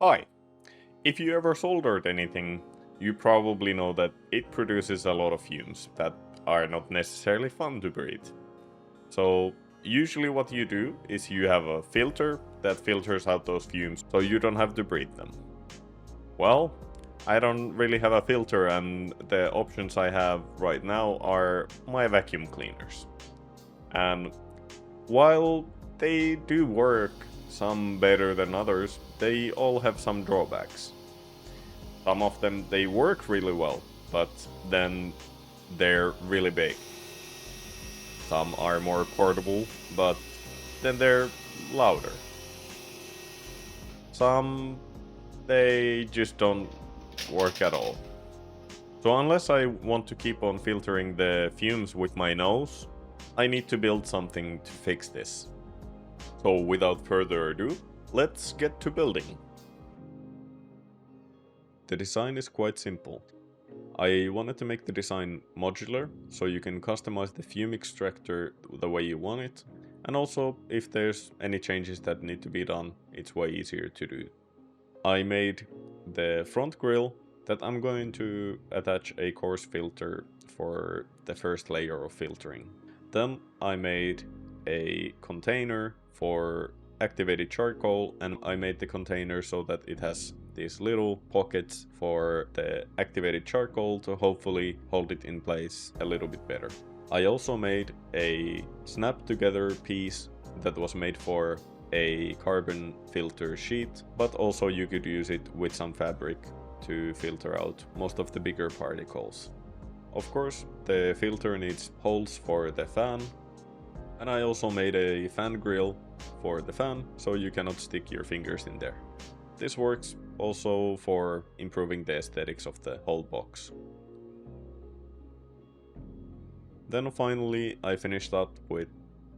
Hi! If you ever soldered anything, you probably know that it produces a lot of fumes that are not necessarily fun to breathe. So, usually what you do is you have a filter that filters out those fumes so you don't have to breathe them. Well, I don't really have a filter, and the options I have right now are my vacuum cleaners. And while they do work, some better than others, they all have some drawbacks. Some of them they work really well, but then they're really big. Some are more portable, but then they're louder. Some they just don't work at all. So unless I want to keep on filtering the fumes with my nose, I need to build something to fix this. So without further ado, let's get to building. The design is quite simple. I wanted to make the design modular, so you can customize the fume extractor the way you want it, and also if there's any changes that need to be done, it's way easier to do. I made the front grille that I'm going to attach a coarse filter for the first layer of filtering. Then I made a container for activated charcoal, and I made the container so that it has these little pockets for the activated charcoal to hopefully hold it in place a little bit better. I also made a snap together piece that was made for a carbon filter sheet, but also you could use it with some fabric to filter out most of the bigger particles. Of course, the filter needs holes for the fan, and I also made a fan grill for the fan so you cannot stick your fingers in there. This works also for improving the aesthetics of the whole box. Then finally I finished up with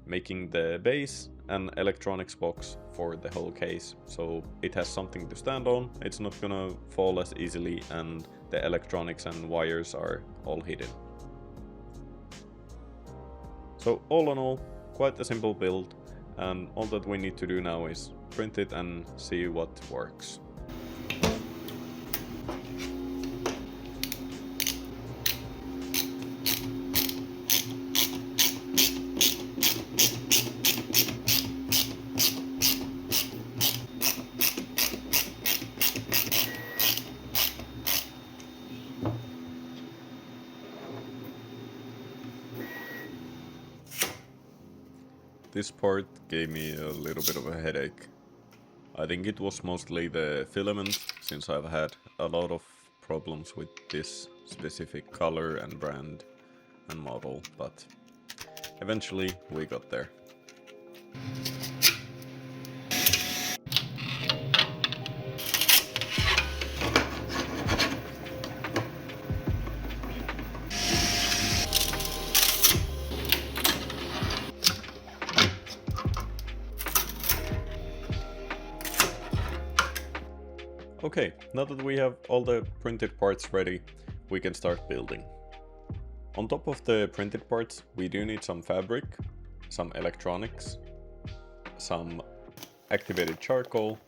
making the base and electronics box for the whole case, so it has something to stand on, it's not gonna fall as easily, and the electronics and wires are all hidden. So all in all, quite a simple build, and all that we need to do now is print it and see what works. This part gave me a little bit of a headache. I think it was mostly the filament, since I've had a lot of problems with this specific color and brand and model, but eventually we got there. Okay, now that we have all the printed parts ready, we can start building. On top of the printed parts, we do need some fabric, some electronics, some activated charcoal,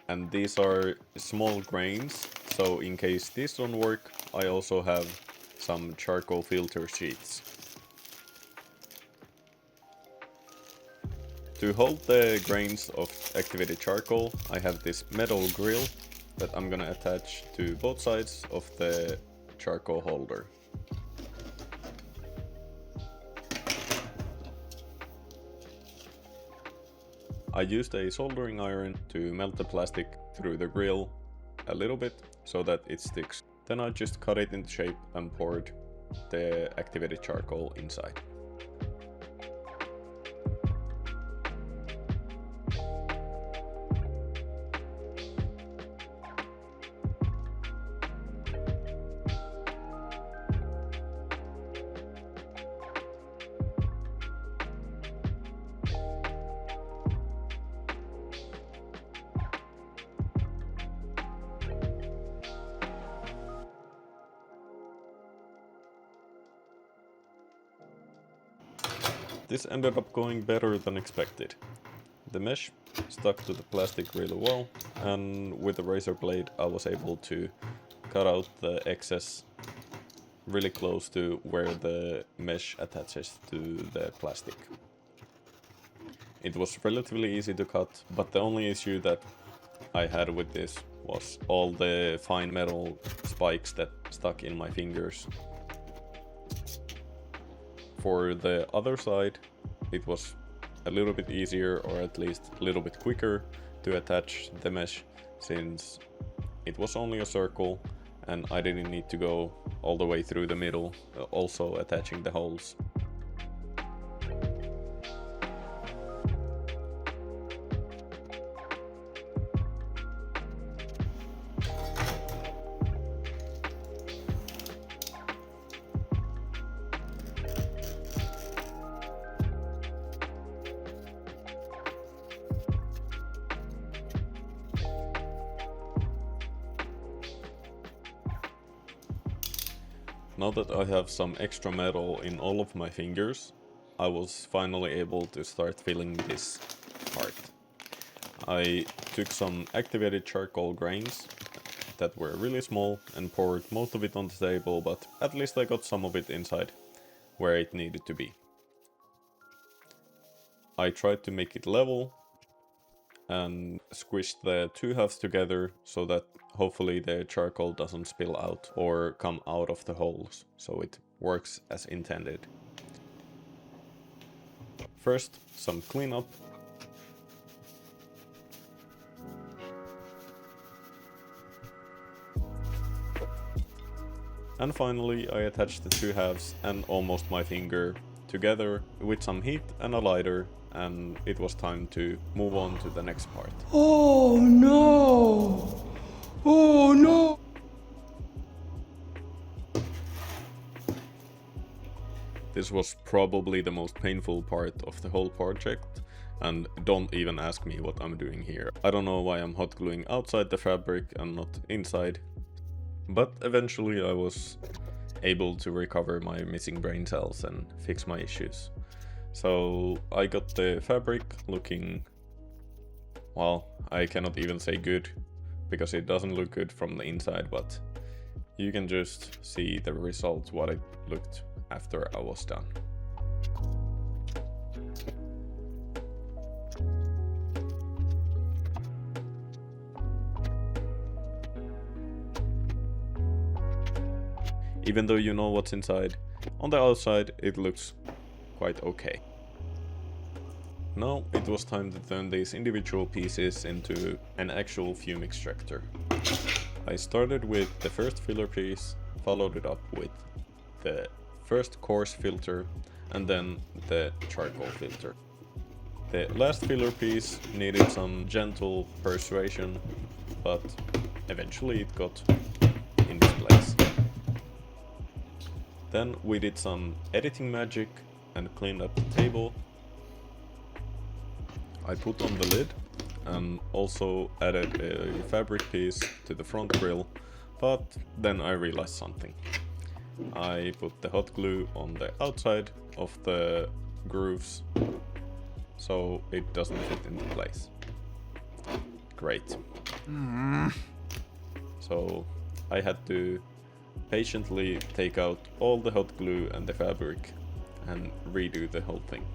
and these are small grains, so in case these don't work, I also have some charcoal filter sheets. To hold the grains of activated charcoal, I have this metal grill that I'm gonna attach to both sides of the charcoal holder. I used a soldering iron to melt the plastic through the grill a little bit so that it sticks. Then I just cut it into shape and poured the activated charcoal inside. This ended up going better than expected. The mesh stuck to the plastic really well, and with the razor blade I was able to cut out the excess really close to where the mesh attaches to the plastic. It was relatively easy to cut, but the only issue that I had with this was all the fine metal spikes that stuck in my fingers. For the other side, it was a little bit easier, or at least a little bit quicker, to attach the mesh, since it was only a circle and I didn't need to go all the way through the middle, also attaching the holes. Now that I have some extra metal in all of my fingers, I was finally able to start filling this part. I took some activated charcoal grains that were really small and poured most of it on the table, but at least I got some of it inside where it needed to be. I tried to make it level and squished the two halves together so that hopefully the charcoal doesn't spill out or come out of the holes, so it works as intended. First, some cleanup. And finally I attached the two halves and almost my finger together with some heat and a lighter, and it was time to move on to the next part. Oh no! Oh no! This was probably the most painful part of the whole project, and don't even ask me what I'm doing here. I don't know why I'm hot gluing outside the fabric and not inside, but eventually I was able to recover my missing brain cells and fix my issues. So I got the fabric looking, well, I cannot even say good, because it doesn't look good from the inside, but you can just see the result, what it looked after I was done. Even though you know what's inside, on the outside it looks quite okay. Now it was time to turn these individual pieces into an actual fume extractor. I started with the first filler piece, followed it up with the first coarse filter, and then the charcoal filter. The last filler piece needed some gentle persuasion, but eventually it got in its place. Then we did some editing magic and cleaned up the table. I put on the lid and also added a fabric piece to the front grill, but then I realized something. I put the hot glue on the outside of the grooves, so it doesn't fit into place. Great. So I had to patiently take out all the hot glue and the fabric and redo the whole thing.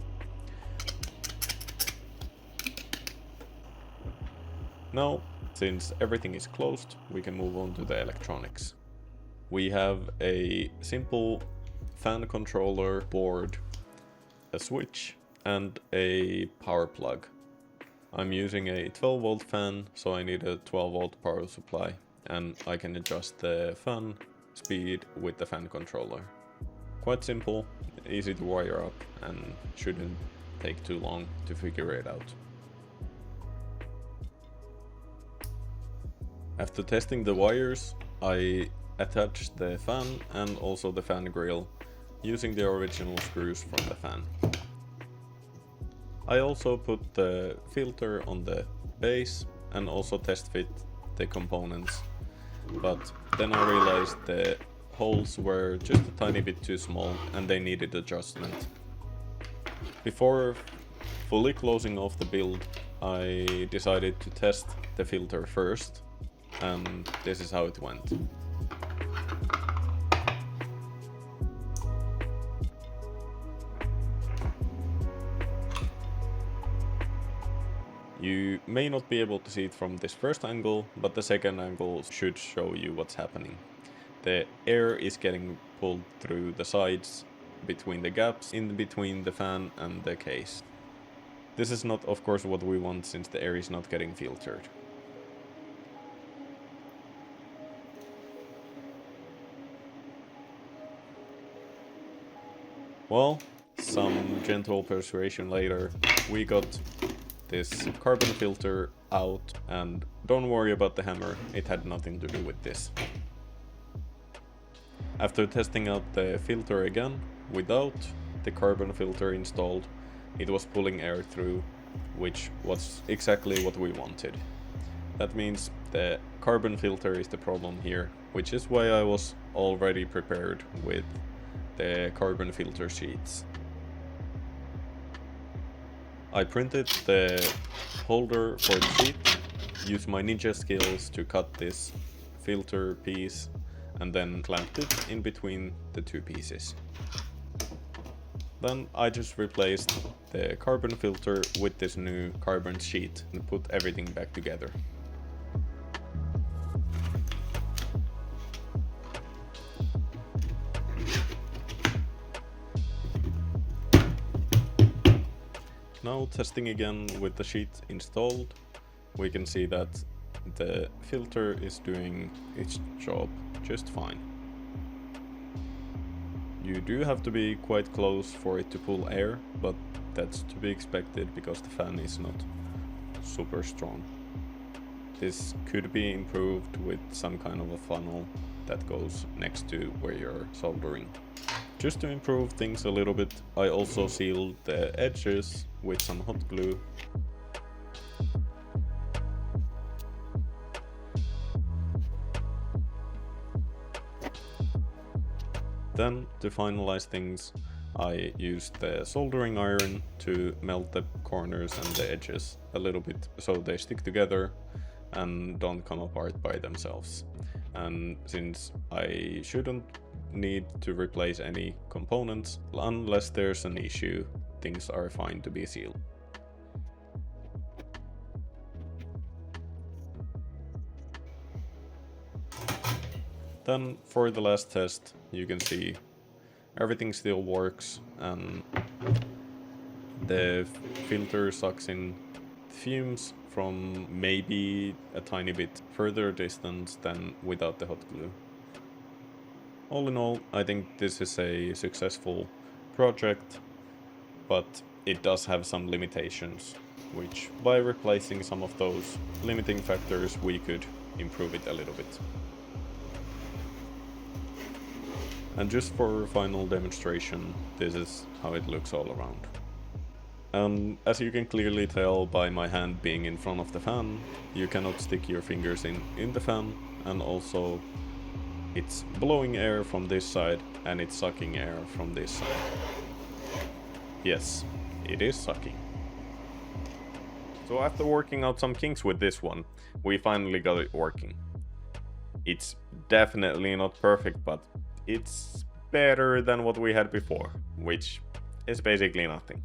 Now, since everything is closed, we can move on to the electronics. We have a simple fan controller board, a switch, and a power plug. I'm using a 12 volt fan, so I need a 12 volt power supply, and I can adjust the fan speed with the fan controller. Quite simple, easy to wire up, and shouldn't take too long to figure it out. After testing the wires, I attached the fan and also the fan grill using the original screws from the fan. I also put the filter on the base and also test fit the components, but then I realized the holes were just a tiny bit too small and they needed adjustment. Before fully closing off the build, I decided to test the filter first, and this is how it went. You may not be able to see it from this first angle, but the second angle should show you what's happening. The air is getting pulled through the sides, between the gaps, in between the fan and the case. This is not, of course, what we want, since the air is not getting filtered. Well, some gentle persuasion later, we got this carbon filter out, and don't worry about the hammer, it had nothing to do with this. After testing out the filter again, without the carbon filter installed, it was pulling air through, which was exactly what we wanted. That means the carbon filter is the problem here, which is why I was already prepared with the carbon filter sheets. I printed the holder for the sheet, used my ninja skills to cut this filter piece, and then clamped it in between the two pieces. Then I just replaced the carbon filter with this new carbon sheet and put everything back together. Now testing again with the sheet installed, we can see that the filter is doing its job just fine. You do have to be quite close for it to pull air, but that's to be expected because the fan is not super strong. This could be improved with some kind of a funnel that goes next to where you're soldering. Just to improve things a little bit, I also sealed the edges with some hot glue. Then, to finalize things, I used the soldering iron to melt the corners and the edges a little bit so they stick together and don't come apart by themselves. And since I shouldn't need to replace any components unless there's an issue, things are fine to be sealed. Then for the last test, you can see everything still works and the filter sucks in fumes from maybe a tiny bit further distance than without the hot glue. All in all, I think this is a successful project, but it does have some limitations, which by replacing some of those limiting factors we could improve it a little bit. And just for final demonstration, this is how it looks all around. And as you can clearly tell by my hand being in front of the fan, you cannot stick your fingers in the fan, and also it's blowing air from this side and it's sucking air from this side. Yes, it is sucking. So after working out some kinks with this one, we finally got it working. It's definitely not perfect, but it's better than what we had before, which is basically nothing.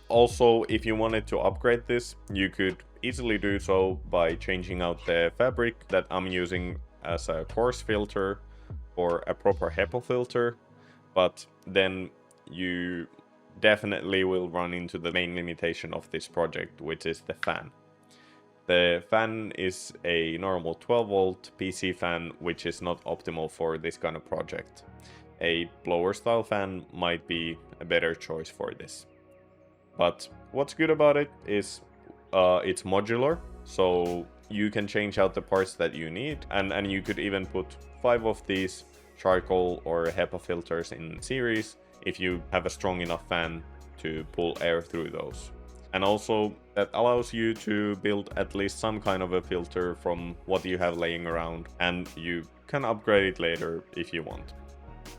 Also, if you wanted to upgrade this, you could easily do so by changing out the fabric that I'm using as a coarse filter or a proper HEPA filter, but then you definitely will run into the main limitation of this project, which is the fan. The fan is a normal 12 volt PC fan, which is not optimal for this kind of project. A blower style fan might be a better choice for this. But what's good about it is it's modular, so you can change out the parts that you need, and you could even put 5 of these charcoal or HEPA filters in series if you have a strong enough fan to pull air through those. And also that allows you to build at least some kind of a filter from what you have laying around, and you can upgrade it later if you want.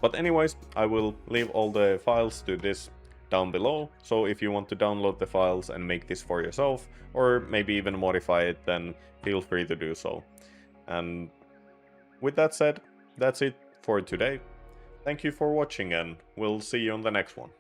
But anyways, I will leave all the files to this down below, so if you want to download the files and make this for yourself, or maybe even modify it, then feel free to do so. And with that said, that's it for today. Thank you for watching, and we'll see you on the next one.